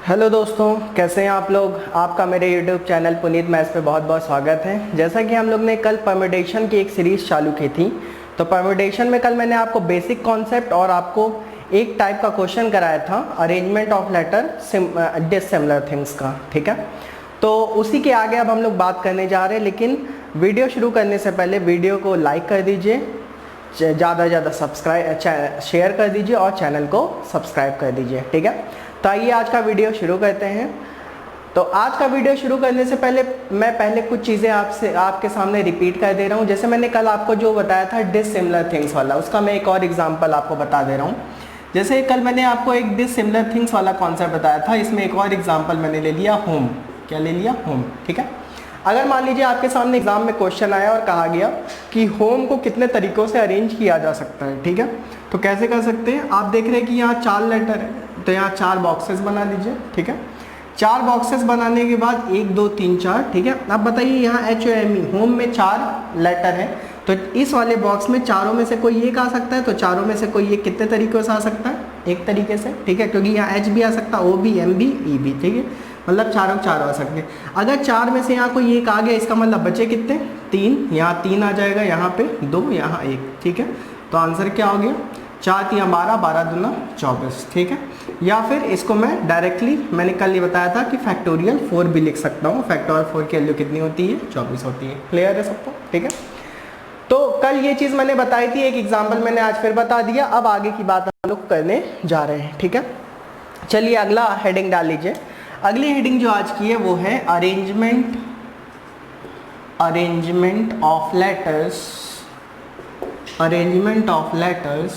Hello दोस्तों, कैसे हैं आप लोग। आपका मेरे यूट्यूब चैनल पुनीत मैथ्स पे बहुत बहुत स्वागत है। जैसा कि हम लोग ने कल परम्यूटेशन की एक सीरीज़ चालू की थी, तो परम्यूटेशन में कल मैंने आपको बेसिक कॉन्सेप्ट और आपको एक टाइप का क्वेश्चन कराया था, arrangement of letter dissimilar things का। ठीक है, तो उसी के आगे अब हम लोग बात करने जा रहे हैं। लेकिन वीडियो शुरू करने से पहले वीडियो को लाइक कर दीजिए, ज़्यादा से ज़्यादा सब्सक्राइब शेयर कर दीजिए और चैनल को सब्सक्राइब कर दीजिए। ठीक है, तो आइए आज का वीडियो शुरू करते हैं। तो आज का वीडियो शुरू करने से पहले मैं कुछ चीज़ें आपके सामने रिपीट कर दे रहा हूँ। जैसे मैंने कल आपको जो बताया था डिसिमिलर थिंग्स वाला, उसका मैं एक और एग्जांपल आपको बता दे रहा हूँ। जैसे कल मैंने आपको एक डिसिमिलर थिंग्स वाला कॉन्सेप्ट बताया था, इसमें एक और एग्जाम्पल मैंने ले लिया होम। क्या ले लिया? होम। ठीक है, अगर मान लीजिए आपके सामने एग्जाम में क्वेश्चन आया और कहा गया कि होम को कितने तरीक़ों से अरेंज किया जा सकता है। ठीक है, तो कैसे कर सकते हैं। आप देख रहे हैं कि यहाँ 4 लेटर है, तो यहाँ 4 बॉक्सेस बना दीजिए। ठीक है, 4 बॉक्सेस बनाने के बाद 1 2 3 4। ठीक है, अब बताइए यहाँ HOME होम में 4 लेटर है, तो इस वाले बॉक्स में चारों में से कोई एक आ सकता है। तो चारों में से कोई एक कितने तरीक़ों से आ सकता है? एक तरीके से। ठीक है, क्योंकि यहाँ H भी आ सकता है, O भी, M भी, E भी। ठीक है, मतलब चारों आ सकते हैं। अगर 4 में से यहाँ कोई एक आ गया, इसका मतलब बचे कितने? 3। यहाँ 3 आ जाएगा, यहाँ पे 2, यहाँ 1। ठीक है, तो आंसर क्या हो गया? 4 3 12, 12 दूना 24। ठीक है, या फिर इसको मैं डायरेक्टली, मैंने कल ये बताया था कि फैक्टोरियल 4 भी लिख सकता हूँ। फैक्टोरियल 4 की वैल्यू कितनी होती है? 24 होती है। क्लियर है सबको? ठीक है, तो कल ये चीज़ मैंने बताई थी, एक एग्जाम्पल मैंने आज फिर बता दिया। अब आगे की बात हम लोग करने जा रहे हैं। ठीक है, चलिए अगला हेडिंग डाल लीजिए। अगली हेडिंग जो आज की है वो है arrangement of letters, arrangement of letters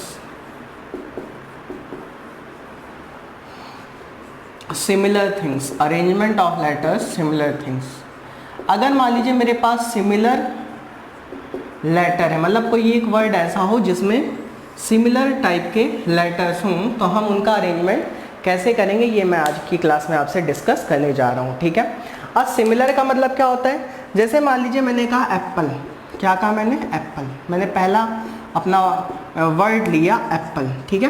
similar things, arrangement of letters similar things. अगर मान लीजिए मेरे पास सिमिलर लेटर है, मतलब कोई एक वर्ड ऐसा हो जिसमें सिमिलर टाइप के लेटर्स हों, तो हम उनका अरेंजमेंट कैसे करेंगे ये मैं आज की क्लास में आपसे डिस्कस करने जा रहा हूँ। ठीक है, अब सिमिलर का मतलब क्या होता है। जैसे मान लीजिए मैंने कहा एप्पल। क्या कहा मैंने? एप्पल। मैंने पहला अपना वर्ड लिया एप्पल। ठीक है,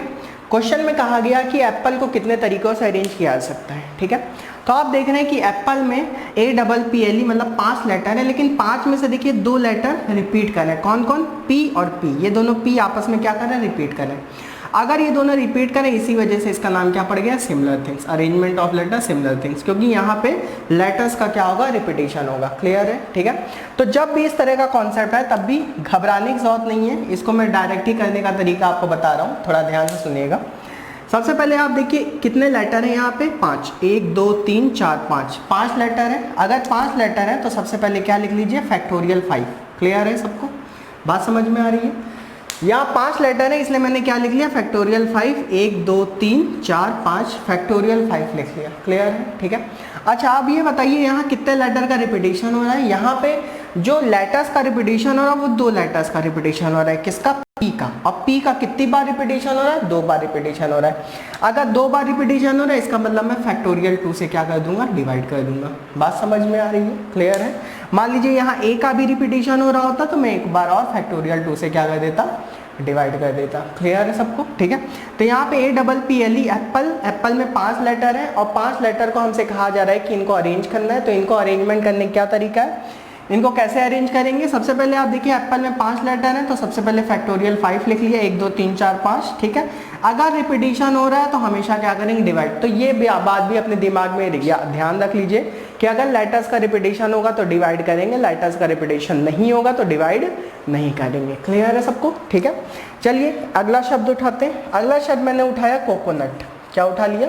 क्वेश्चन में कहा गया कि एप्पल को कितने तरीक़ों से अरेंज किया जा सकता है। ठीक है, तो आप देख रहे हैं कि एप्पल में APPLE मतलब 5 लेटर है, लेकिन 5 में से देखिए 2 लेटर रिपीट कर रहे हैं। कौन कौन? P और P। ये दोनों P आपस में क्या कर रहे हैं? रिपीट कर रहे हैं। अगर ये दोनों रिपीट करें, इसी वजह से इसका नाम क्या पड़ गया? Similar things, arrangement of letter similar things, क्योंकि यहाँ पे लेटर्स का क्या होगा? रिपीटेशन होगा। क्लियर है? ठीक है, तो जब भी इस तरह का कॉन्सेप्ट है तब भी घबराने की जरूरत नहीं है। इसको मैं डायरेक्ट ही करने का तरीका आपको बता रहा हूँ, थोड़ा ध्यान से सुनिएगा। सबसे पहले आप देखिए कितने लेटर हैं यहाँ पे? 5। 1 2 3 4 5 लेटर है। अगर 5 लेटर है तो सबसे पहले क्या लिख लीजिए? फैक्टोरियल 5। क्लियर है सबको? बात समझ में आ रही है? यहाँ 5 लेटर है, इसलिए मैंने क्या लिख लिया? फैक्टोरियल 5। 1 2 3 4 5 फैक्टोरियल 5 लिख लिया। क्लियर है? ठीक है, अच्छा आप ये बताइए यहाँ कितने लेटर का रिपीटेशन हो रहा है? यहाँ पे जो लेटर्स का रिपीटेशन हो रहा है वो 2 लेटर्स का रिपीटेशन हो रहा है। किसका? P का। और P का कितनी बार रिपीटेशन हो रहा है? 2 बार रिपीटेशन हो रहा है। अगर 2 बार रिपीटेशन हो रहा है, इसका मतलब मैं फैक्टोरियल 2 से क्या कर दूंगा? डिवाइड कर दूंगा। बात समझ में आ रही है? क्लियर है? मान लीजिए यहाँ A का भी रिपीटेशन हो रहा होता तो मैं एक बार और फैक्टोरियल 2 से क्या कर देता? डिवाइड कर देता। क्लियर है सबको? ठीक है, तो यहाँ पे APPLE एप्पल, एप्पल में 5 लेटर है और 5 लेटर को हमसे कहा जा रहा है कि इनको अरेंज करना है। तो इनको अरेंजमेंट करने का क्या तरीका है? इनको कैसे अरेंज करेंगे? सबसे पहले आप देखिए एप्पल में 5 लेटर है, तो सबसे पहले फैक्टोरियल 5 लिख लिया। 1 2 3 4 5। ठीक है, अगर रिपीटेशन हो रहा है तो हमेशा क्या करेंगे? डिवाइड। तो ये बात भी अपने दिमाग में ध्यान रख लीजिए कि अगर लेटर्स का रिपीटेशन होगा तो डिवाइड करेंगे, लेटर्स का रिपीटेशन नहीं होगा तो डिवाइड नहीं करेंगे। क्लियर है सबको? ठीक है, चलिए अगला शब्द उठाते हैं। अगला शब्द मैंने उठाया कोकोनट। क्या उठा लिया?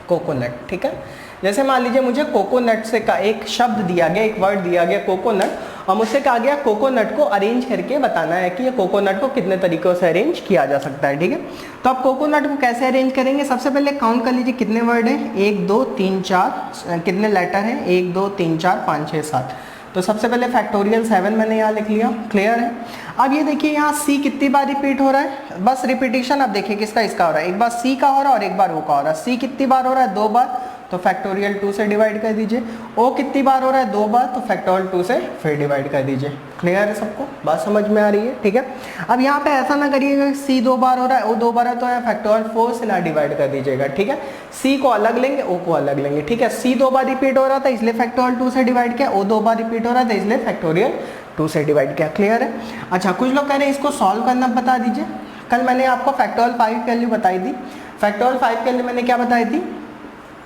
कोकोनट। ठीक है, जैसे मान लीजिए मुझे कोकोनट से का एक शब्द दिया गया, एक वर्ड दिया गया कोकोनट, और मुझसे कहा गया कोकोनट को अरेंज करके बताना है कि ये कोकोनट को कितने तरीकों से अरेंज किया जा सकता है। ठीक है, तो आप कोकोनट को कैसे अरेंज करेंगे? सबसे पहले काउंट कर लीजिए कितने वर्ड हैं? 1 2 3 4। कितने लेटर हैं? 1 2 3 4 5 6 7। तो सबसे पहले फैक्टोरियल 7 मैंने यहाँ लिख लिया। क्लियर है? अब ये देखिए यहाँ C कितनी बार रिपीट हो रहा है? बस रिपीटेशन अब देखिए किसका? इसका हो रहा है। एक बार C का हो रहा है और एक बार O का हो रहा है। C कितनी बार हो रहा है? 2 बार। तो फैक्टोरियल 2 से डिवाइड कर दीजिए। ओ कितनी बार हो रहा है, 2 बार, तो फैक्टोरियल 2 से फिर डिवाइड कर दीजिए। क्लियर है सबको, बात समझ में आ रही है, ठीक है। अब यहाँ पे ऐसा ना करिएगा सी 2 बार हो रहा है, ओ 2 बार है तो फैक्टोरियल 4 से ना डिवाइड कर दीजिएगा, ठीक है। सी को अलग लेंगे, ओ को अलग लेंगे, ठीक है। सी 2 बार रिपीट हो रहा था इसलिए फैक्टोरियल 2 से डिवाइड किया, ओ 2 बार रिपीट हो रहा था इसलिए फैक्टोरियल 2 से डिवाइड किया। क्लियर है। अच्छा, कुछ लोग कह रहे हैं इसको सॉल्व करना बता दीजिए। कल मैंने आपको फैक्टोरियल 5 की वैल्यू बताई थी। फैक्टोरियल 5 के लिए मैंने क्या बताई थी,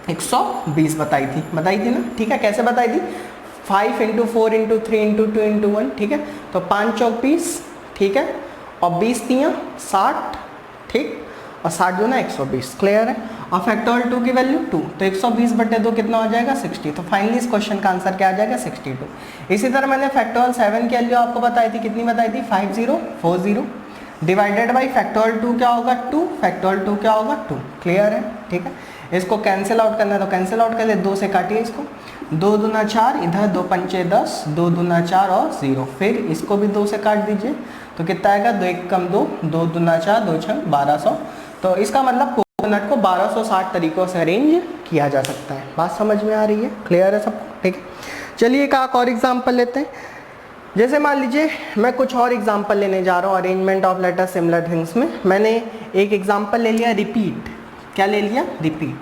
120 बताई थी ना, ठीक है। कैसे बताई थी, 5 × 4 × 3 × 2 × 1, ठीक है। तो 5 चौक 20, ठीक है, और 20 3 60, ठीक, और 60 जो ना 120। क्लियर है। और फैक्टोरियल 2 की वैल्यू 2, तो 120/2 कितना हो जाएगा, 60। तो फाइनली इस क्वेश्चन का आंसर क्या आ जाएगा, 62। इसी तरह मैंने फैक्टोरियल 7 की वैल्यू आपको बताई थी, कितनी बताई थी, 5040 डिवाइडेड बाई फैक्टोरियल 2 क्या होगा, 2, फैक्टोरियल 2 क्या होगा, 2। क्लियर है, ठीक है। इसको कैंसिल आउट करना है तो कैंसिल आउट कर ले, 2 से काटिए इसको, 2 दूना 4, इधर 2 पंचे 10, 2 दूना 4 और 0, फिर इसको भी 2 से काट दीजिए तो कितना आएगा, 2 1 कम 2, 2 दूना 4, 2 6 1200। तो इसका मतलब कोकोनट को 1260 तरीकों से अरेंज किया जा सकता है। बात समझ में आ रही है, क्लियर है सबको, ठीक है। चलिए एक और एग्जाम्पल लेते हैं। जैसे मान लीजिए मैं कुछ और एग्जाम्पल लेने जा रहा हूँ arrangement of letter similar things में। मैंने एक एग्जाम्पल ले लिया रिपीट। क्या ले लिया, रिपीट।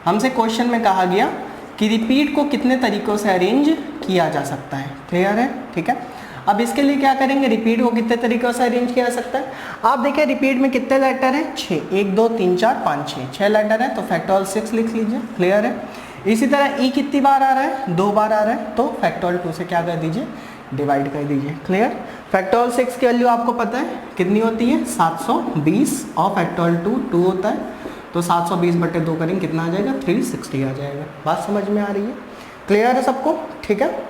हमसे क्वेश्चन में कहा गया कि रिपीट को कितने तरीकों से अरेंज किया जा सकता है। क्लियर है, ठीक है। अब इसके लिए क्या करेंगे, रिपीट को कितने तरीकों से अरेंज किया जा सकता है। आप देखिए रिपीट में कितने लेटर हैं, 6, 1 2 3 4 5 6 लेटर हैं, तो फैक्टोरियल 6 लिख लीजिए। क्लियर है। इसी तरह ई कितनी बार आ रहा है, 2 बार आ रहा है, तो फैक्टोरियल 2 से क्या कर दीजिए, डिवाइड कर दीजिए। क्लियर। फैक्टोरियल 6 की वैल्यू आपको पता है कितनी होती है, 720, और फैक्टोरियल 2 होता है, तो 720/2 करेंगे, कितना आ जाएगा, 360 आ जाएगा। बात समझ में आ रही है, क्लियर है सबको, ठीक है।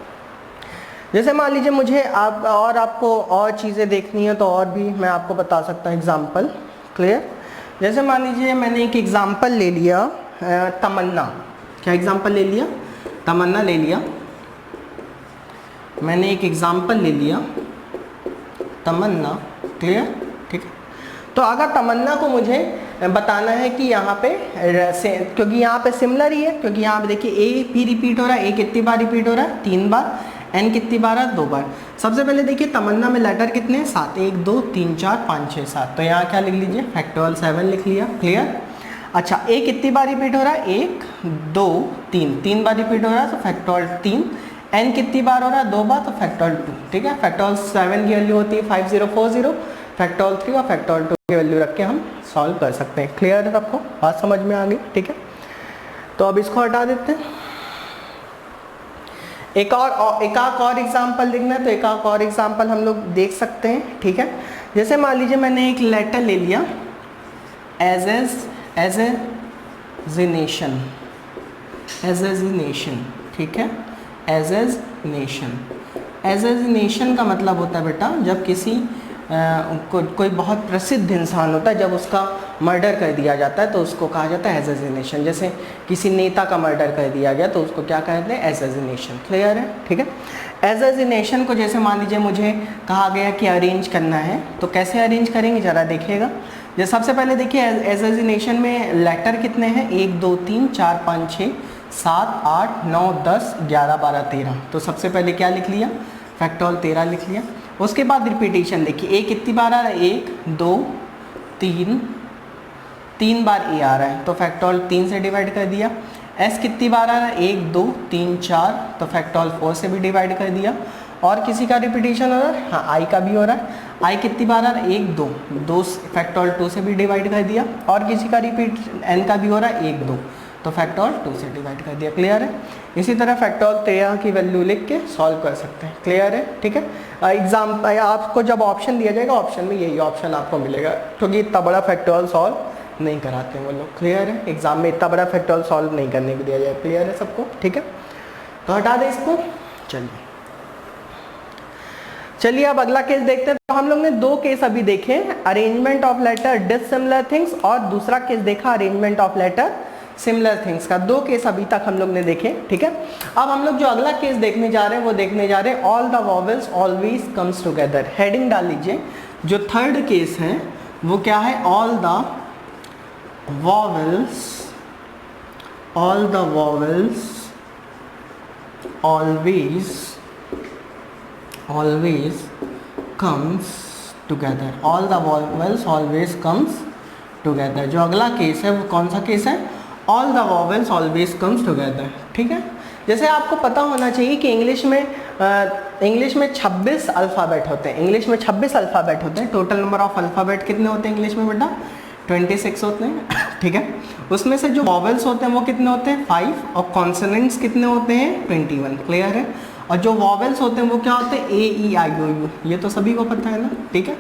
जैसे मान लीजिए मुझे आपको और चीज़ें देखनी है तो और भी मैं आपको बता सकता हूँ एग्जाम्पल। क्लियर। जैसे मान लीजिए मैंने एक एग्जाम्पल ले लिया तमन्ना। क्या एग्जाम्पल ले लिया, तमन्ना ले लिया। मैंने एक एग्जाम्पल ले लिया तमन्ना। क्लियर, ठीक है। तो अगर तमन्ना को मुझे बताना है कि यहाँ पे क्योंकि यहाँ पे सिमिलर ही है, क्योंकि यहाँ पे देखिए ए भी रिपीट हो रहा है, ए कितनी बार रिपीट हो रहा है, 3 बार, एन कितनी बार है, 2 बार। सबसे पहले देखिए तमन्ना में लेटर कितने हैं, 7, 1 2 3 4 5 6 7, तो यहाँ क्या लिख लीजिए, फैक्टोरियल 7 लिख लिया। क्लियर। अच्छा, ए कितनी बार रिपीट हो रहा है, 1 2 3 बार रिपीट हो रहा है, तो फैक्टोरियल 3। एन कितनी बार हो रहा है, 2 बार, तो फैक्टोरियल 2। ठीक है। फैक्टोरियल 7 की वैल्यू होती है 5040, फैक्टोरियल 3 और फैक्टोरियल 2 की वैल्यू रख के हम सॉल्व कर सकते हैं। क्लियर है आपको, बात समझ में आ गई, ठीक है। तो अब इसको हटा देते हैं। एक और एग्जाम्पल देखना है तो एक और एग्जाम्पल हम लोग देख सकते हैं। ठीक है। जैसे मान लीजिए मैंने एक लेटर ले लिया एज ए नेशन, ठीक है। एज ए नेशन का मतलब होता है बेटा जब किसी कोई बहुत प्रसिद्ध इंसान होता है, जब उसका मर्डर कर दिया जाता है तो उसको कहा जाता है एसेसिनेशन। जैसे किसी नेता का मर्डर कर दिया गया तो उसको क्या कहते हैं, एसेसिनेशन। क्लियर है, ठीक है। एसेसिनेशन को जैसे मान लीजिए मुझे कहा गया कि अरेंज करना है, तो कैसे अरेंज करेंगे ज़रा देखिएगा। जैसे सबसे पहले देखिए एसेसिनेशन में लेटर कितने हैं, 1 2 3 4 5 6 7 8 9 10 11 12 13। तो सबसे पहले क्या लिख लिया, फैक्टोरियल 13 लिख लिया। उसके बाद रिपीटेशन देखिए, ए कितनी बार आ रहा है, 1 2 3 बार ए आ रहा है, तो फैक्टोरियल 3 से डिवाइड कर दिया। एस कितनी बार आ रहा है, 1 2 3 4, तो फैक्टोरियल 4 से भी डिवाइड कर दिया। और किसी का रिपीटेशन हो रहा है, हाँ आई का भी हो रहा है। आई कितनी बार आ रहा है, 1 2 फैक्टोरियल 2 से भी डिवाइड कर दिया। और किसी का रिपीट एन का भी हो रहा है 1 2, तो फैक्टोरियल 2 से डिवाइड कर दिया। क्लियर है। इसी तरह फैक्टोरियल 13 की वैल्यू लिख के सॉल्व कर सकते हैं। क्लियर है, ठीक है। एग्जाम आपको जब ऑप्शन दिया जाएगा, ऑप्शन में यही ऑप्शन आपको मिलेगा, क्योंकि इतना बड़ा फैक्टोरियल सॉल्व नहीं कराते हैं वो लोग। क्लियर है, एग्जाम में इतना बड़ा फैक्टोरियल सॉल्व नहीं करने को दिया जाए। क्लियर है सबको, ठीक है। तो हटा दें इसको। चलिए अब अगला केस देखते हैं। तो हम लोग ने 2 केस अभी देखे, arrangement of letter dissimilar things, और दूसरा केस देखा arrangement of letter similar things का। 2 केस अभी तक हम लोग ने देखे, ठीक है। अब हम लोग जो अगला केस देखने जा रहे हैं वो देखने जा रहे हैं all the vowels always comes together. Heading डाल लीजिए। जो थर्ड केस है वो क्या है, all the vowels all the vowels always comes together, all the vowels always comes together। जो अगला केस है वो कौन सा केस है, all the vowels always comes together, ठीक है। जैसे आपको पता होना चाहिए कि इंग्लिश में 26 अल्फ़ाबेट होते हैं, इंग्लिश में 26 अल्फ़ाबेट होते हैं। टोटल नंबर ऑफ अल्फ़ाबेट कितने होते हैं इंग्लिश में बेटा, 26 होते हैं, ठीक है। उसमें से जो वॉवेल्स होते हैं वो कितने होते हैं, 5, और कॉन्सोनेंट्स कितने होते हैं, 21, क्लियर है। और जो वॉवेल्स होते हैं वो क्या होते हैं, ए ई आई ओ यू, ये तो सभी को पता है ना, ठीक है।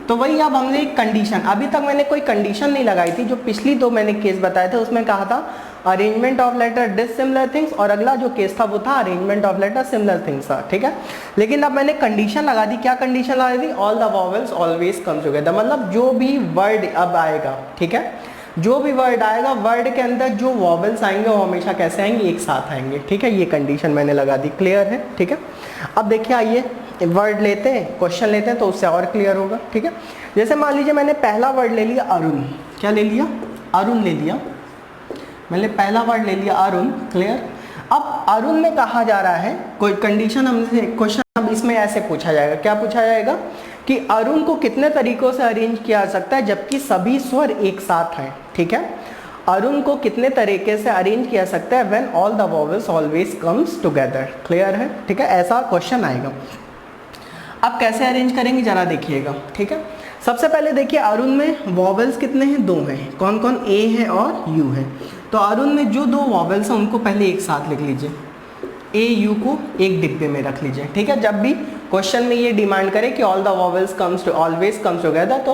तो वही अब हमने एक कंडीशन, अभी तक मैंने कोई कंडीशन नहीं लगाई थी, जो पिछली 2 मैंने केस बताए थे उसमें कहा था arrangement of letter dissimilar things, और अगला जो केस था वो था arrangement of letter similar things था, ठीक है। लेकिन अब मैंने कंडीशन लगा दी, क्या कंडीशन लगा दी, all the vowels always come together, मतलब जो भी वर्ड अब आएगा, ठीक है, जो भी वर्ड आएगा, वर्ड के अंदर जो वॉवेल्स आएंगे वो हमेशा कैसे आएंगे, एक साथ आएंगे, ठीक है। ये कंडीशन मैंने लगा दी, क्लियर है, ठीक है। अब देखिए आइए वर्ड लेते हैं, क्वेश्चन लेते हैं तो उससे और क्लियर होगा, ठीक है। जैसे मान लीजिए मैंने पहला वर्ड ले लिया अरुण, क्या ले लिया, अरुण ले लिया, मैंने पहला वर्ड ले लिया अरुण, क्लियर। अब अरुण में कहा जा रहा है, कोई कंडीशन हमसे क्वेश्चन अब इसमें ऐसे पूछा जाएगा, क्या पूछा जाएगा कि अरुण को कितने तरीकों से अरेंज किया जा सकता है जबकि सभी स्वर एक साथ हैं, ठीक है। अरुण को कितने तरीके से अरेंज किया सकता है when all the vowels always comes together, clear है, ठीक है। ऐसा क्वेश्चन आएगा। अब कैसे अरेंज करेंगे जरा देखिएगा, ठीक है। सबसे पहले देखिए अरुण में वॉवेल्स कितने हैं, 2 हैं, कौन कौन, ए है और यू है। तो अरुण में जो 2 वॉवेल्स हैं उनको पहले एक साथ लिख लीजिए, ए यू को एक डिब्बे में रख लीजिए, ठीक है। जब भी क्वेश्चन में ये डिमांड करे कि all the vowels comes to always comes together, तो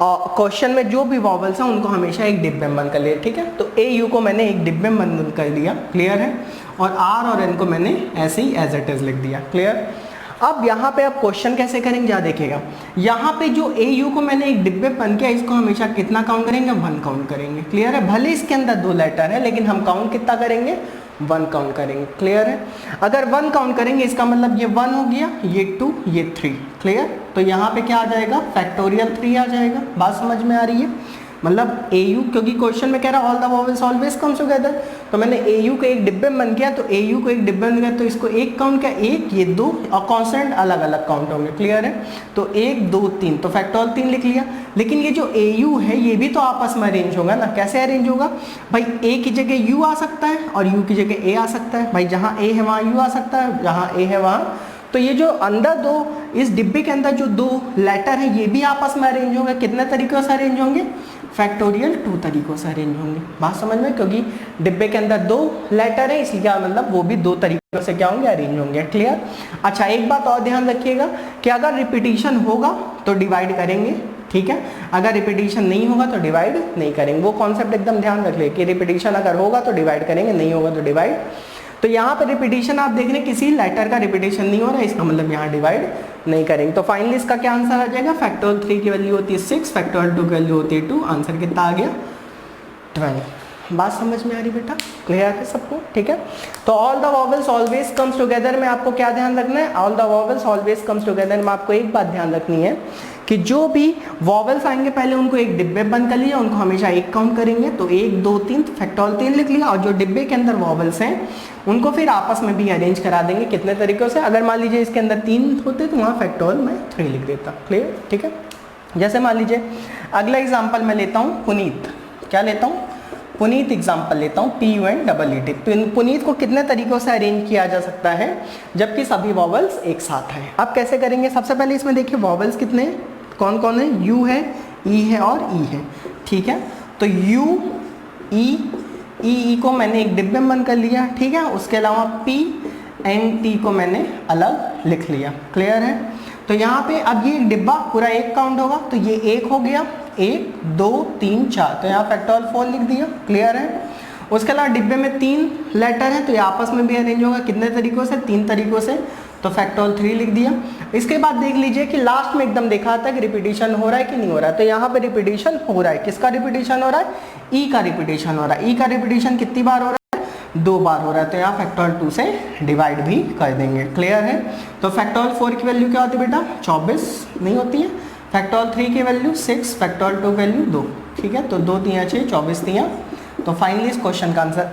क्वेश्चन में जो भी वॉवेल्स हैं उनको हमेशा एक डिब्बे में बंद कर लिया, ठीक है। तो ए यू को मैंने एक डिब्बे में बंद कर दिया, क्लियर है। और आर और एन को मैंने ऐसे ही एज इट इज लिख दिया, क्लियर। अब यहाँ पे आप क्वेश्चन कैसे करेंगे जा देखिएगा, यहाँ पे जो ए यू को मैंने एक डिब्बे बन किया, इसको हमेशा कितना काउंट करेंगे, 1 काउंट करेंगे, क्लियर है। भले इसके अंदर 2 लेटर है लेकिन हम काउंट कितना करेंगे, 1 काउंट करेंगे, क्लियर है। अगर 1 काउंट करेंगे इसका मतलब ये 1 हो गया, ये 2, ये 3, क्लियर। तो यहाँ पे क्या आ जाएगा, फैक्टोरियल 3 आ जाएगा, बात समझ में आ रही है। मतलब ए यू, क्योंकि क्वेश्चन में कह रहा है all the vowels always comes together, तो मैंने ए यू को एक डिब्बे में बन किया, तो ए यू को एक डिब्बे में गया तो इसको एक काउंट किया, 1, ये 2, और कॉन्स्टेंट अलग अलग काउंट होंगे, क्लियर है। तो 1 2 3, तो फैक्टोरियल 3 लिख लिया। लेकिन ये जो ए यू है ये भी तो आपस में अरेंज होगा ना, कैसे अरेंज होगा भाई, ए की जगह यू आ सकता है और यू की जगह ए आ सकता है, भाई जहाँ ए है वहाँ यू आ सकता है, जहाँ ए है वहाँ, तो ये जो अंदर 2, इस डिब्बे के अंदर जो 2 लेटर है ये भी आपस में अरेंज होंगे, कितने तरीकों से अरेंज होंगे, फैक्टोरियल 2 तरीकों से अरेंज होंगे, बात समझ में। क्योंकि डिब्बे के अंदर 2 लेटर है इसलिए क्या मतलब वो भी 2 तरीकों से क्या होंगे, अरेंज होंगे, क्लियर। अच्छा एक बात और ध्यान रखिएगा कि अगर रिपीटिशन होगा तो डिवाइड करेंगे, ठीक है। अगर रिपीटिशन नहीं होगा तो डिवाइड नहीं करेंगे, वो कॉन्सेप्ट एकदम ध्यान रख ले कि रिपीटिशन अगर होगा तो डिवाइड करेंगे, नहीं होगा तो डिवाइड। तो यहाँ पे रिपीटिशन आप देख रहे हैं किसी लेटर का रिपीटिशन नहीं हो रहा है, इसका मतलब यहाँ डिवाइड नहीं करेंगे। तो फाइनली इसका क्या आंसर आ जाएगा, फैक्टोरियल 3 की वैल्यू होती है 6, फैक्टोरियल 2 की वैल्यू होती है 2, आंसर कितना आ गया 12। बात समझ में आ रही बेटा, क्लियर है सबको, ठीक है। तो all the vowels always comes together में आपको क्या ध्यान रखना है, all the vowels always comes together में आपको एक बात ध्यान रखनी है कि जो भी वॉवेल्स आएंगे पहले उनको एक डिब्बे बंद कर लिया, उनको हमेशा एक काउंट करेंगे, तो 1 2 3 फैक्टोरियल 3 लिख लिया, और जो डिब्बे के अंदर वॉवेल्स हैं उनको फिर आपस में भी अरेंज करा देंगे, कितने तरीकों से। अगर मान लीजिए इसके अंदर 3 होते तो वहाँ फैक्टोरियल मैं 3 लिख देता, क्लियर, ठीक है। जैसे मान लीजिए अगला एग्जाम्पल मैं लेता हूँ पुनीत, क्या लेता हूँ, पुनीत एग्जाम्पल लेता हूँ, PUNEET। पुनीत को कितने तरीकों से अरेंज किया जा सकता है जबकि सभी वॉवेल्स एक साथ हैं। अब कैसे करेंगे, सबसे पहले इसमें देखिए वॉवेल्स कितने हैं, कौन कौन है, यू है, ई है और ई है, ठीक है। तो यू ई को मैंने एक डिब्बे में बंद कर लिया, ठीक है। उसके अलावा पी एंड टी को मैंने अलग लिख लिया, क्लियर है। तो यहाँ पे अब ये डिब्बा पूरा 1 काउंट होगा, तो ये 1 हो गया, 1 2 3 4, तो यहाँ फैक्टोरियल 4 लिख दिया, क्लियर है। उसके अलावा डिब्बे में 3 लेटर है तो ये आपस में भी अरेंज होगा, कितने तरीकों से, 3 तरीकों से, तो फैक्टोरियल 3 लिख दिया। इसके बाद देख लीजिए कि लास्ट में एकदम देखा था कि रिपीटिशन हो रहा है कि नहीं हो रहा है, तो यहाँ पे रिपीटिशन हो रहा है, किसका रिपीटिशन हो रहा है, ई का रिपीटिशन हो रहा है। ई का रिपीटिशन कितनी बार हो रहा है, 2 बार हो रहा है, तो यहाँ फैक्टोरियल 2 से डिवाइड भी कर देंगे, क्लियर है। तो फैक्टोरियल 4 की वैल्यू क्या होती है बेटा, 24 नहीं होती है, फैक्टोरियल 3 की वैल्यू 6, फैक्टोरियल 2 की वैल्यू 2, ठीक है। तो 2 3 6, 24 3, तो फाइनली इस क्वेश्चन का आंसर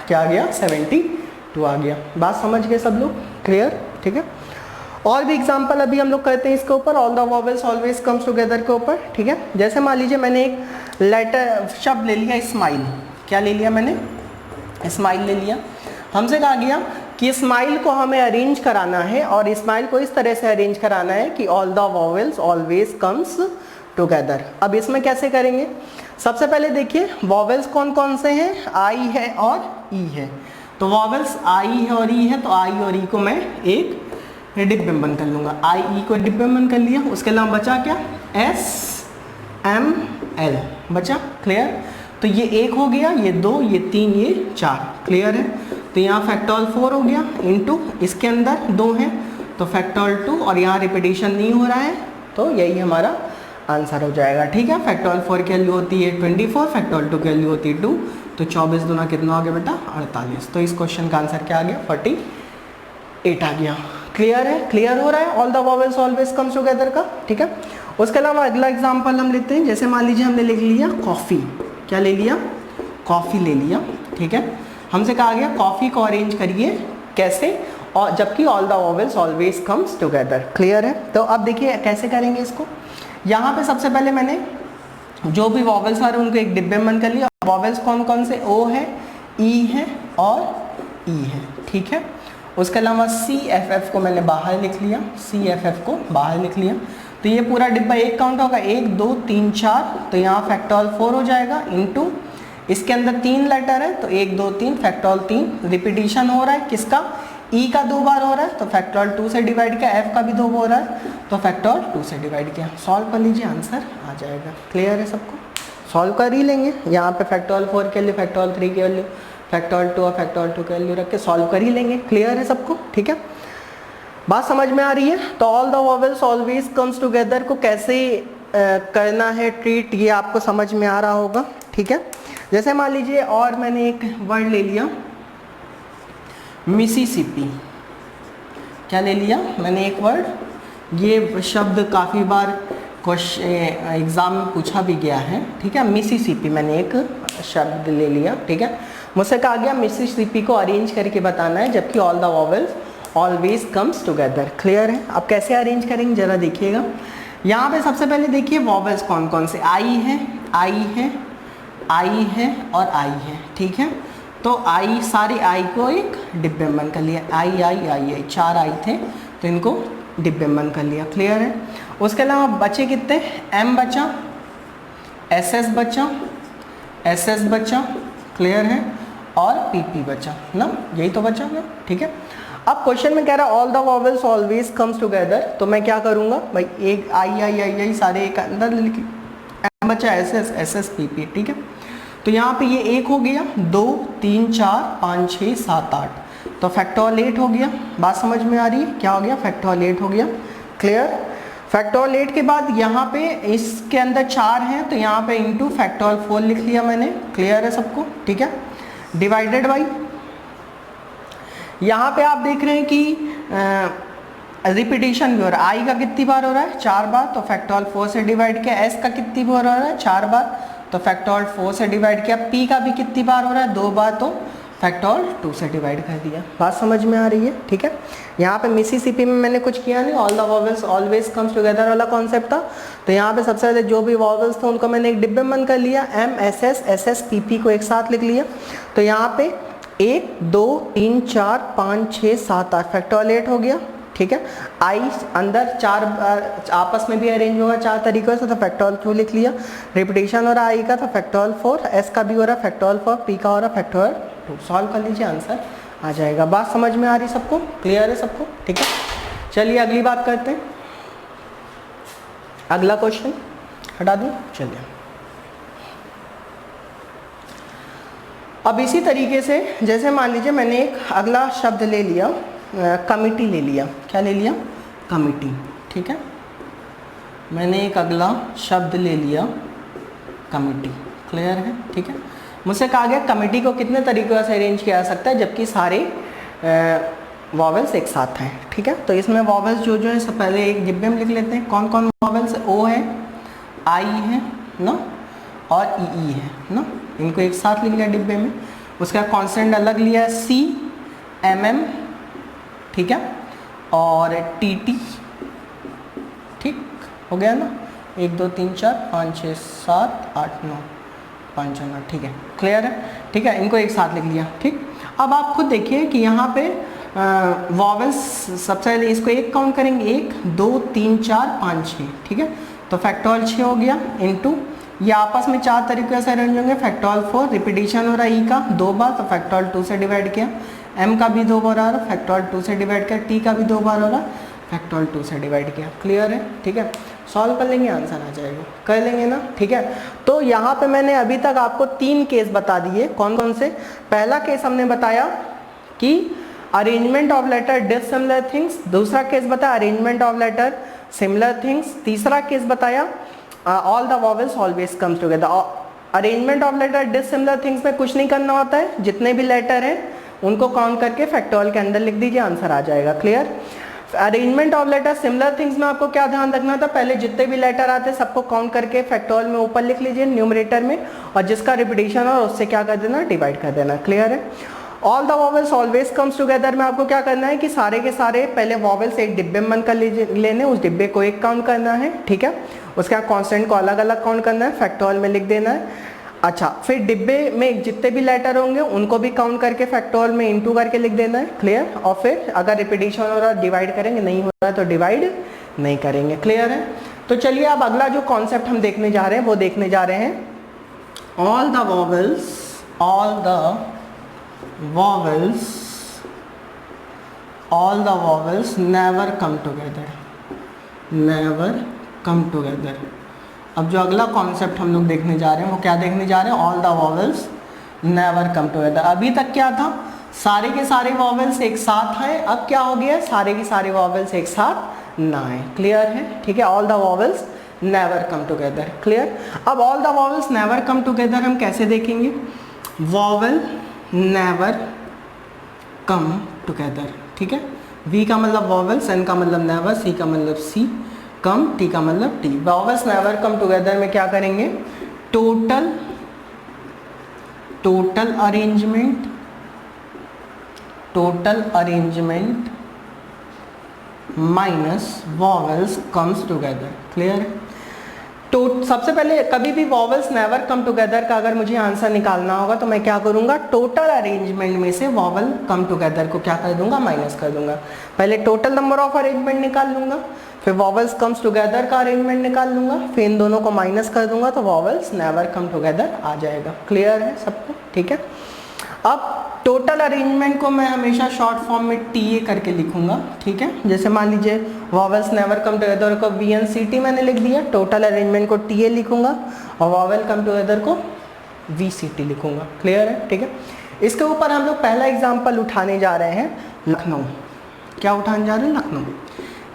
क्या आ गया 72 आ गया। बात समझ गए सब लोग, क्लियर, ठीक है। और भी एग्जांपल अभी हम लोग करते हैं इसके ऊपर, all the vowels always comes together के ऊपर, ठीक है। जैसे मान लीजिए मैंने एक लेटर शब्द ले लिया स्माइल, क्या ले लिया मैंने, स्माइल ले लिया। हमसे कहा गया कि स्माइल को हमें अरेंज कराना है और स्माइल को इस तरह से अरेंज कराना है कि all the vowels always comes together. अब इसमें कैसे करेंगे, सबसे पहले देखिए वॉवेल्स कौन कौन से हैं, आई है और ई है। तो वॉवेल्स आई है और ई है, तो आई और ई को मैं एक डिब्बे में बंद कर लूँगा, आई ई को डिब्बे में बंद कर लिया। उसके अलावा बचा क्या, एस एम एल बचा, क्लियर। तो ये एक हो गया, ये दो, ये तीन, ये चार, क्लियर है। तो यहाँ फैक्टोरियल 4 हो गया इनटू इसके अंदर 2 है तो फैक्टोरियल 2, और यहाँ रिपीटिशन नहीं हो रहा है, तो यही हमारा आंसर हो जाएगा, ठीक है। फैक्टोरियल 4 की वैल्यू होती है 24, फैक्टोरियल 2 की वैल्यू होती है 2, तो 24 दूना कितना हो गया बेटा 48। तो इस क्वेश्चन का आंसर क्या आ गया 48 आ गया, क्लियर है, क्लियर हो रहा है all the vowels always comes together का, ठीक है। उसके अलावा अगला एग्जांपल हम लेते हैं, जैसे मान लीजिए हमने लिख लिया कॉफ़ी, क्या ले लिया, कॉफ़ी ले लिया, ठीक है। हमसे कहा गया कॉफ़ी को अरेंज करिए कैसे, और जबकि all the vowels always comes together, clear है। तो अब देखिए कैसे करेंगे इसको। यहाँ पे सबसे पहले मैंने जो भी वॉवेल्स आ रहे हैं उनको एक डिब्बे में बंद कर लिया। वॉवेल्स कौन कौन से, ओ है, ई है और ई है, ठीक है। उसके अलावा सी एफ एफ को मैंने बाहर लिख लिया, सी एफ एफ को बाहर लिख लिया। तो ये पूरा डिब्बा एक काउंट होगा, 1 2 3 4, तो यहाँ फैक्टोरियल 4 हो जाएगा इनटू इसके अंदर 3 लेटर है तो 1 2 3 फैक्टोरियल 3, रिपीटिशन हो रहा है किसका, ई का 2 बार हो रहा है तो फैक्टोरियल 2 से डिवाइड किया, एफ का भी 2 हो रहा है तो फैक्टोरियल 2 से डिवाइड किया। सॉल्व कर लीजिए, आंसर आ जाएगा, क्लियर है सबको, सॉल्व कर ही लेंगे। यहाँ पे फैक्टोरियल 4 के लिए फैक्टोरियल 3 की वैल्यू, फैक्टोरियल 2 और फैक्टोरियल 2 की वैल्यू रख के सॉल्व कर ही लेंगे, क्लियर है सबको, ठीक है। बात समझ में आ रही है। तो all the vowels always comes together को कैसे करना है ट्रीट, ये आपको समझ में आ रहा होगा, ठीक है। जैसे मान लीजिए और मैंने एक वर्ड ले लिया मिसिसिपी, क्या ले लिया मैंने एक वर्ड, ये शब्द काफ़ी बार क्वेश्चन एग्ज़ाम में पूछा भी गया है, ठीक है। मिसिसिपी मैंने एक शब्द ले लिया, ठीक है। मुझसे कहा गया मिसिसिपी को अरेंज करके बताना है जबकि all the vowels always comes together, clear है। अब कैसे अरेंज करेंगे जरा देखिएगा। यहाँ पे सबसे पहले देखिए वॉवेल्स कौन कौन से, आई है, आई है, आई है और आई है, ठीक है। तो आई, सारी आई को एक डिब्बे में बंद कर लिया, आई आई आई आई, 4 आई थे तो इनको डिब्बे में बंद कर लिया, क्लियर है। उसके अलावा बचे कितने, एम बचा, एस एस बचा, एस एस बचा, क्लियर है, और पी पी बचा ना, यही तो बचा ना, ठीक है। अब क्वेश्चन में कह रहा है all the vowels always comes together, तो मैं क्या करूँगा भाई, एक आई आई आई आई सारे एक अंदर लिख, एम बचा, एस एस पी पी, ठीक है। तो यहाँ पे ये 1 हो गया, 2 3 4 5 6 7 8, तो फैक्टोरियल 8 हो गया। बात समझ में आ रही है, क्या हो गया फैक्टोरियल 8 हो गया, क्लियर। फैक्टोरियल 8 के बाद यहाँ पे इसके अंदर 4 हैं तो यहाँ पे इंटू फैक्टोरियल 4 लिख लिया मैंने, क्लियर है सबको, ठीक है। डिवाइडेड बाई, यहाँ पे आप देख रहे हैं कि रिपीटिशन भी हो रहा है, आई का कितनी बार हो रहा है 4 बार तो फैक्टोरियल 4 से डिवाइड किया, एस का कितनी बार हो रहा है 4 बार तो फैक्टोरियल 4 से डिवाइड किया, पी का भी कितनी बार हो रहा है 2 बार तो फैक्टोरियल 2 से डिवाइड कर दिया। बात समझ में आ रही है, ठीक है। यहाँ पे मिसिसिपी में मैंने कुछ किया नहीं, all the vowels always comes together वाला कॉन्सेप्ट था, तो यहाँ पे सबसे पहले जो भी वॉवेल्स थे उनको मैंने एक डिब्बे में बंद कर लिया, M S S P P को एक साथ लिख लिया। तो यहाँ पे 1 2 3 4 5 6 7 8 फैक्टोरियल 8 हो गया, ठीक है। आई अंदर 4 आपस में भी अरेंज होगा 4 तरीक़ों से, तो फैक्टोरियल 2 लिख लिया। रिपीटिशन हो रहा है आई का तो फैक्टोरियल 4, एस का भी हो रहा है फैक्टोरियल 4, पी का हो रहा है फैक्टोरियल 2, सॉल्व कर लीजिए आंसर आ जाएगा। बात समझ में आ रही सबको, क्लियर है सबको, ठीक है। चलिए अगली बात करते हैं, अगला क्वेश्चन हटा दूँ, चलिए। अब इसी तरीके से जैसे मान लीजिए मैंने एक अगला शब्द ले लिया, कमिटी ले लिया, क्या ले लिया कमिटी, ठीक है। मैंने एक अगला शब्द ले लिया कमिटी, क्लियर है, ठीक है। मुझसे कहा गया कमिटी को कितने तरीक़ों से अरेंज किया जा सकता है जबकि सारे वॉवेल्स एक साथ हैं, ठीक है। तो इसमें वॉवेल्स जो जो है सब पहले एक डिब्बे में लिख लेते हैं, कौन कौन वॉवेल्स, ओ है, आई है ना, और ई है ना, इनको एक साथ लिख लिया डिब्बे में। उसका कांस्टेंट अलग लिया है सी, mm, ठीक है, और tt, ठीक हो गया ना, 1 2 3 4 5 6 7 8 9 5 9, ठीक है, क्लियर है, ठीक है, इनको एक साथ लिख लिया, ठीक। अब आप खुद देखिए कि यहाँ पे वॉवेल्स सबसे पहले इसको एक काउंट करेंगे, 1 2 3 4 5 6, ठीक है, तो फैक्टोरियल 6 हो गया, इनटू ये आपस में 4 तरीके से अरेंज होंगे, फैक्टोरियल 4, रिपीटिशन हो रहा है ई का 2 बार तो फैक्टोरियल 2 से डिवाइड किया, m का भी 2 बार आ रहा, फैक्टोरियल 2 से डिवाइड किया, t का भी 2 बार हो रहा, फैक्टोरियल 2 से डिवाइड किया, क्लियर है, ठीक है, सॉल्व कर लेंगे, आंसर आ जाएगा, कर लेंगे ना, ठीक है। तो यहाँ पे मैंने अभी तक आपको 3 केस बता दिए, कौन कौन से। पहला केस हमने बताया कि arrangement of letter dissimilar things, दूसरा केस बताया arrangement of letter similar things, तीसरा केस बताया all the vowels always comes together. Arrangement of letter dissimilar things में कुछ नहीं करना होता है, जितने भी लेटर हैं उनको काउंट करके फैक्टोरियल के अंदर लिख दीजिए, आंसर आ जाएगा, clear. Arrangement of letter similar things में आपको क्या ध्यान रखना था, पहले जितने भी लेटर आते हैं सबको काउंट करके फैक्टोरियल में ऊपर लिख लीजिए न्यूमरेटर में, और जिसका रिपीटिशन हो उससे क्या कर देना, डिवाइड कर देना, क्लियर है। All the vowels always comes together में आपको क्या करना है कि सारे के सारे पहले वॉवेल्स एक डिब्बे में बंद कर लेने, उस डिब्बे को एक काउंट करना है, ठीक है, उसके बाद कॉन्स्टेंट को अलग अलग काउंट करना है, फैक्टोरियल में लिख देना है। अच्छा, फिर डिब्बे में जितने भी लेटर होंगे उनको भी काउंट करके फैक्टोरियल में इनटू करके लिख देना है, क्लियर। और फिर अगर रिपीटिशन हो रहा है डिवाइड करेंगे, नहीं हो रहा है तो डिवाइड नहीं करेंगे, क्लियर है। तो चलिए अब अगला जो कॉन्सेप्ट हम देखने जा रहे हैं वो देखने जा रहे हैं all the vowels never come together. अब जो अगला कॉन्सेप्ट हम लोग देखने जा रहे हैं वो क्या देखने जा रहे हैं, all the vowels never come together. अभी तक क्या था, सारे के सारे वॉवेल्स एक साथ आए, अब क्या हो गया, सारे के सारे वॉवेल्स एक साथ ना आए, क्लियर है, ठीक है। All the vowels never come together, clear. अब all the vowels never come together हम कैसे देखेंगे, वॉवेल नेवर कम टुगेदर, ठीक है। वी का मतलब वॉवेल्स, एन का मतलब नेवर, सी का मतलब सी, कम, टी का मतलब T. Vowels never come together में क्या करेंगे, total arrangement minus vowels comes together, clear है। तो सबसे पहले कभी भी वॉवेल्स नेवर कम टुगेदर का अगर मुझे आंसर निकालना होगा तो मैं क्या करूंगा, टोटल अरेंजमेंट में से वॉवेल कम टुगेदर को क्या कर दूंगा, माइनस कर दूंगा। पहले टोटल नंबर ऑफ अरेंजमेंट निकाल लूंगा, फिर वॉवेल्स कम्स टुगेदर का अरेंजमेंट निकाल लूंगा, फिर इन दोनों को माइनस कर दूंगा तो वॉवेल्स नेवर कम टुगेदर आ जाएगा, क्लियर है सबको, ठीक है। अब टोटल अरेंजमेंट को मैं हमेशा शॉर्ट फॉर्म में टीए करके लिखूंगा, ठीक है। जैसे मान लीजिए वॉवेल्स नेवर कम टुगेदर को VNCT मैंने लिख दिया, टोटल अरेंजमेंट को टीए लिखूंगा और वॉवेल कम टुगेदर को VCT लिखूंगा, क्लियर है, ठीक है। इसके ऊपर हम लोग पहला एग्जाम्पल उठाने जा रहे हैं लखनऊ। क्या उठाने जा रहे हैं, लखनऊ।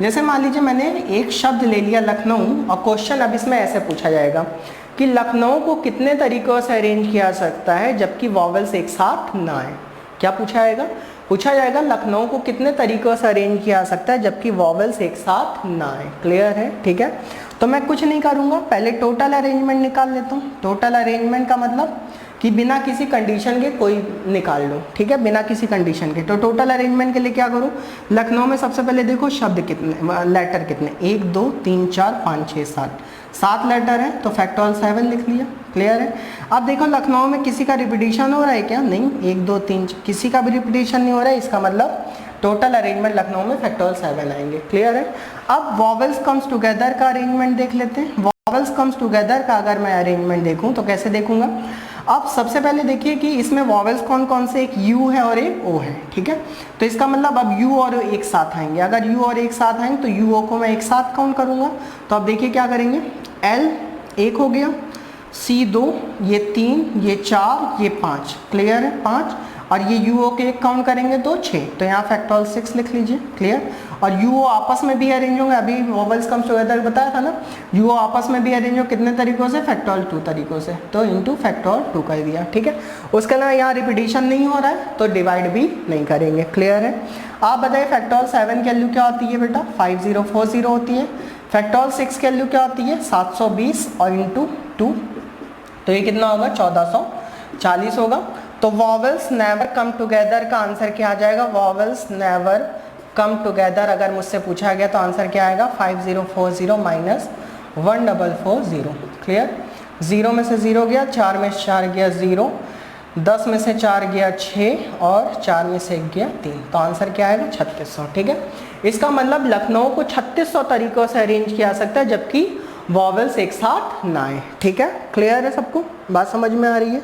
जैसे मान लीजिए मैंने एक शब्द ले लिया लखनऊ, और क्वेश्चन अब इसमें ऐसे पूछा जाएगा कि लखनऊ को कितने तरीकों से अरेंज किया सकता है जबकि वॉवेल्स एक साथ ना आए। क्या पूछा जाएगा लखनऊ को कितने तरीकों से अरेंज किया जा सकता है जबकि वॉवेल्स एक साथ ना आए, क्लियर है, ठीक है। तो मैं कुछ नहीं करूँगा, पहले टोटल अरेंजमेंट निकाल लेता हूँ। टोटल अरेंजमेंट का मतलब कि बिना किसी कंडीशन के कोई निकाल लो, ठीक है, बिना किसी कंडीशन के। तो टोटल अरेंजमेंट के लिए क्या करूँ, लखनऊ में सबसे पहले देखो शब्द कितने, लेटर कितने, 1 2 3 4 5 6 7 लेटर है, तो फैक्टोरियल 7 लिख लिया, क्लियर है। अब देखो लखनऊ में किसी का रिपीटिशन हो रहा है क्या, नहीं, 1 2 3 किसी का भी रिपीटिशन नहीं हो रहा है, इसका मतलब टोटल अरेंजमेंट लखनऊ में फैक्टोरियल 7 आएंगे, क्लियर है। अब वॉवेल्स कम्स टुगेदर का अरेंजमेंट देख लेते हैं। वॉवेल्स कम्स टुगेदर का अगर मैं अरेंजमेंट देखूं तो कैसे देखूंगा। अब सबसे पहले देखिए कि इसमें वॉवेल्स कौन कौन से, एक U है और एक O है, ठीक है। तो इसका मतलब अब U और O एक साथ आएंगे, अगर U और एक साथ आएंगे तो UO को मैं एक साथ काउंट करूंगा। तो अब देखिए क्या करेंगे, L 1 हो गया, C 2, ये 3, ये 4, ये 5, क्लियर है, 5, और ये UO के एक काउंट करेंगे तो 6, तो यहाँ फैक्टोरियल 6 लिख लीजिए, क्लियर। और UO आपस में भी अरेंज होंगे, अभी वॉवेल्स कम्स टुगेदर बताया था ना, UO आपस में भी अरेंज हो कितने तरीकों से, फैक्टोरियल 2 तरीकों से, तो इनटू फैक्टोरियल 2 कर दिया, ठीक है। उसके अलावा यहाँ रिपीटिशन नहीं हो रहा है तो डिवाइड भी नहीं करेंगे, क्लियर है। आप बताइए फैक्टोरियल 7 की वैल्यू क्या होती है बेटा, 5040 होती है। फैक्टोरियल 6 की वैल्यू क्या होती है, 720 और इंटू 2, तो ये कितना होगा, 1440 होगा। तो वॉवल्स नेवर कम टुगेदर का आंसर क्या आ जाएगा, वॉवल्स नेवर कम टुगेदर अगर मुझसे पूछा गया तो आंसर क्या आएगा 5040 माइनस 1440। क्लियर, 0 में से 0 गया, 4 में से 4 गया 0, 10 में से 4 गया 6 और 4 में से 1 गया 3, तो आंसर क्या आएगा 3600। ठीक है, इसका मतलब लखनऊ को 3600 तरीकों से अरेंज किया जा सकता है जबकि वॉवल्स एक साथ ना आए। ठीक है, क्लियर है सबको, बात समझ में आ रही है।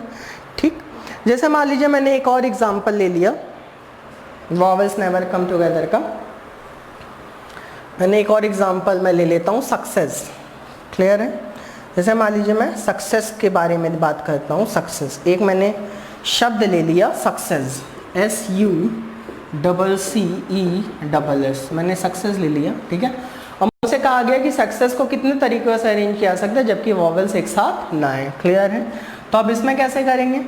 ठीक, जैसे मान लीजिए मैंने एक और एग्जांपल ले लिया वॉवल्स नेवर कम टुगेदर का, मैंने एक और एग्जांपल मैं ले लेता हूँ सक्सेस। क्लियर है, जैसे मान लीजिए मैं सक्सेस के बारे में बात करता हूँ। सक्सेस, एक मैंने शब्द ले लिया सक्सेस, SUCCESS, मैंने सक्सेस ले लिया। ठीक है, और मुझसे कहा गया कि सक्सेस को कितने तरीकों से अरेंज किया जा सकता है जबकि वॉवल्स एक साथ ना आए। क्लियर है, तो अब इसमें कैसे करेंगे,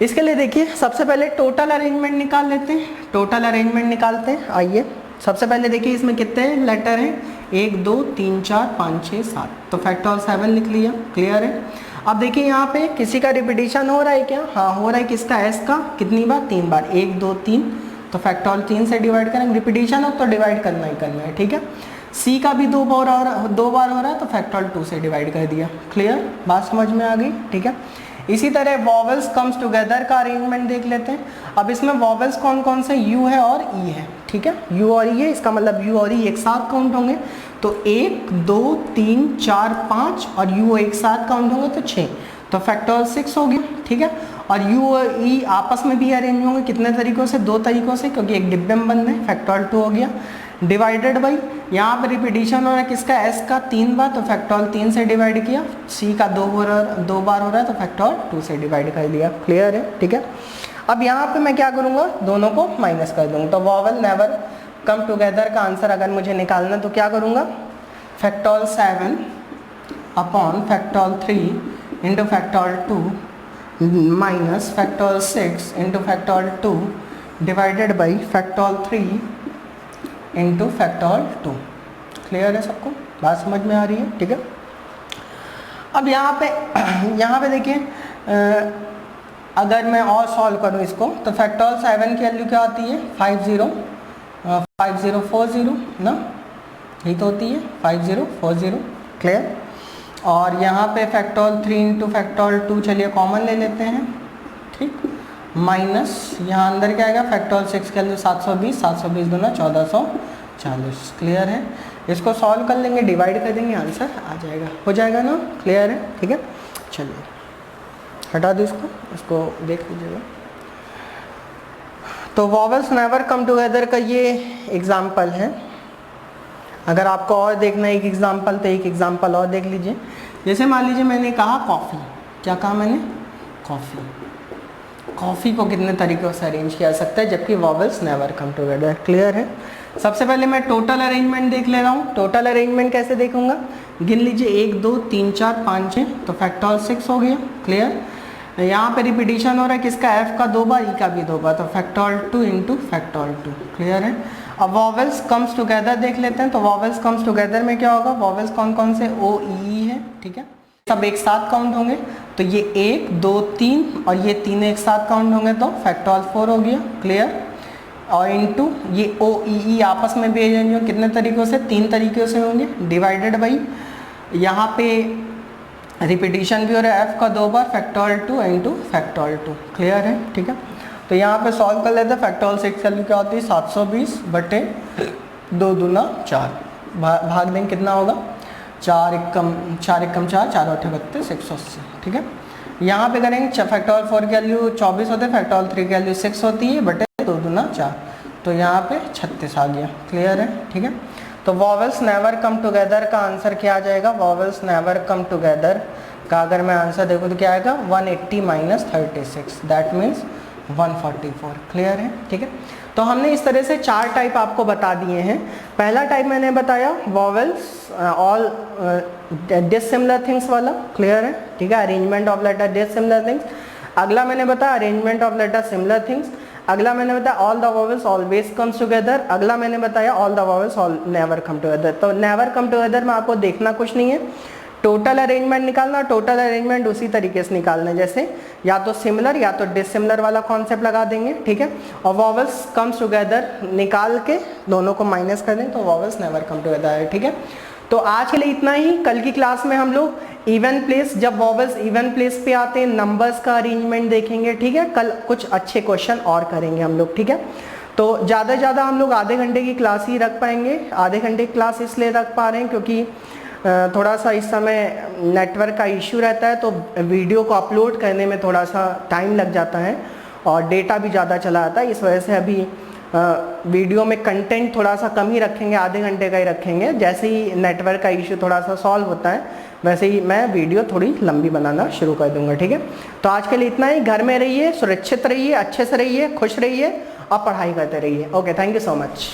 इसके लिए देखिए सबसे पहले टोटल अरेंजमेंट निकाल लेते हैं। टोटल अरेंजमेंट निकालते हैं, आइए सबसे पहले देखिए इसमें कितने लेटर हैं, 1 2 3 4 5 6 7, तो फैक्टोरियल 7 लिख लिया। क्लियर है, अब देखिए यहाँ पे किसी का रिपीटिशन हो रहा है क्या, हाँ हो रहा है, किसका, एस का, कितनी बार, 3 बार, 1 2 3, तो फैक्टोरियल 3 से डिवाइड करेंगे, रिपीटिशन हो तो डिवाइड करना ही करना है। ठीक है, सी का भी 2 बार हो रहा है तो फैक्टोरियल 2 से डिवाइड कर दिया। क्लियर, बात समझ में आ गई। ठीक है, इसी तरह वॉवल्स कम्स टुगेदर का अरेंजमेंट देख लेते हैं। अब इसमें वॉवल्स कौन कौन से, यू है और ई है। ठीक है, यू और ई है, इसका मतलब यू और ई एक साथ काउंट होंगे, तो 1 2 3 4 5 और यू एक साथ काउंट होंगे तो 6, तो फैक्टोरियल 6 हो गया। ठीक है, और यू और ई आपस में भी अरेंज होंगे, कितने तरीकों से, 2 तरीकों से, क्योंकि एक डिब्बे में बंद है, फैक्टोरियल 2 हो गया। डिवाइडेड बाई, यहाँ पर रिपीटिशन हो रहा है किसका, एस का 3 बार, तो फैक्टोरियल 3 से डिवाइड किया, सी का 2 बार हो रहा है तो फैक्टोरियल 2 से डिवाइड कर दिया। क्लियर है, ठीक है। अब यहाँ पे मैं क्या करूँगा, दोनों को माइनस कर दूँगा, तो वॉवल नेवर कम टुगेदर का आंसर अगर मुझे निकालना तो क्या करूँगा, factorial 7 upon factorial 3 into factorial 2 minus factorial 6 into factorial 2 divided by factorial 3 into factorial 2। Clear है सबको, बात समझ में आ रही है। ठीक है, अब यहाँ पे देखिए अगर मैं और सॉल्व करूँ इसको तो फैक्टोरियल 7 की वैल्यू क्या होती है, 5040 ना, यही तो होती है 5040। क्लियर, और यहाँ पे फैक्टोरियल 3 इंटू फैक्टोरियल 2 चलिए कॉमन ले लेते हैं। ठीक, माइनस यहाँ अंदर क्या आएगा, फैक्टोरियल 6 के लिए 720, 720 गुना 1440। क्लियर है, इसको सॉल्व कर लेंगे, डिवाइड कर देंगे, आंसर आ जाएगा, हो जाएगा ना। क्लियर है, ठीक है, चलिए हटा दो इसको देख लीजिएगा। तो वॉवल्स नेवर कम टुगेदर का ये एग्जाम्पल है। अगर आपको और देखना है एक एग्जाम्पल तो एक एग्जाम्पल और देख लीजिए। जैसे मान लीजिए मैंने कहा कॉफ़ी, क्या कहा मैंने, कॉफ़ी, कॉफ़ी को कितने तरीक़ों से अरेंज किया जा सकता है जबकि vowels never come together. Clear है, सबसे पहले मैं टोटल अरेंजमेंट देख ले रहा हूँ। टोटल अरेंजमेंट कैसे देखूंगा, गिन लीजिए 1 2 3 4 5 6, तो फैक्टोरियल 6 हो गया। क्लियर, यहाँ पे रिपीटिशन हो रहा है किसका, एफ का 2 बार, ई का भी 2 बार, तो फैक्टोरियल 2 इंटू फैक्टोरियल 2। क्लियर है, अब वॉवल्स कम्स टुगेदर देख लेते हैं। तो वॉवल्स कम्स टुगेदर में क्या होगा, वॉवल्स कौन कौन से, ओ ई है। ठीक है, सब एक साथ काउंट होंगे, तो ये 1 2 3 और ये 3 एक साथ काउंट होंगे तो फैक्टोरियल 4 हो गया। क्लियर, और इनटू ये ओ ई आपस में भी अरेंज होंगे, कितने तरीक़ों से, 3 तरीक़ों से होंगे, डिवाइडेड बाई यहाँ पे रिपीटिशन भी हो रहा है, एफ का 2 बार, फैक्टोरियल 2 इंटू फैक्टोरियल 2। क्लियर है, ठीक है, तो यहाँ पे सॉल्व कर लेते हैं। फैक्टोरियल 6 वैल्यू क्या होती है, 720 बटे 2 दूना 4, भाग देंगे कितना होगा, 4 एकम 4 4 8 32 180। ठीक है, यहाँ पे करेंगे फैक्टोरियल 4 की वैल्यू 24 होते हैं, फैक्टोरियल 3 की वैल्यू 6 होती है बटे 2 दूना 4, तो यहाँ पे 36 आ गया। क्लियर है, ठीक है, तो वॉवल्स नेवर कम टुगेदर का आंसर क्या आ जाएगा, वॉवल्स नेवर कम टुगेदर का अगर मैं आंसर देखूँ तो क्या आएगा, 180 माइनस 36, दैट मीन्स 144। क्लियर है, ठीक है, तो हमने इस तरह से 4 टाइप आपको बता दिए हैं। पहला टाइप मैंने बताया वॉवल्स ऑल डिसिमिलर थिंग्स वाला। क्लियर है, ठीक है, arrangement of letter dissimilar things. अगला मैंने बताया arrangement of letter similar things. अगला मैंने बताया all the vowels always comes together. अगला मैंने बताया all the vowels never come together. तो नेवर कम टुगेदर में आपको देखना कुछ नहीं है, टोटल अरेंजमेंट निकालना, टोटल अरेंजमेंट उसी तरीके से निकालना है जैसे या तो सिमिलर या तो डिसिमिलर वाला कॉन्सेप्ट लगा देंगे, ठीक है। और वॉवल्स कम्स टुगेदर निकाल के दोनों को माइनस कर दें तो वॉवल्स नेवर कम टुगेदर है, ठीक है। तो आज के लिए इतना ही। कल की क्लास में हम लोग इवन प्लेस, जब वॉवल्स इवन प्लेस पे आते हैं नंबर्स का अरेंजमेंट देखेंगे, ठीक है। कल कुछ अच्छे क्वेश्चन और करेंगे हम लोग, ठीक है। तो ज़्यादा से ज़्यादा हम लोग आधे घंटे की क्लास ही रख पाएंगे। आधे घंटे की क्लास इसलिए रख पा रहे हैं क्योंकि थोड़ा सा इस समय नेटवर्क का इश्यू रहता है, तो वीडियो को अपलोड करने में थोड़ा सा टाइम लग जाता है और डेटा भी ज़्यादा चला जाता है। इस वजह से अभी वीडियो में कंटेंट थोड़ा सा कम ही रखेंगे, आधे घंटे का ही रखेंगे। जैसे ही नेटवर्क का इश्यू थोड़ा सा सॉल्व होता है वैसे ही मैं वीडियो थोड़ी लंबी बनाना शुरू कर दूंगा, ठीक है। तो आज के लिए इतना ही। घर में रहिए, सुरक्षित रहिए, अच्छे से रहिए, खुश रहिए और पढ़ाई करते रहिए। Okay, thank you so much.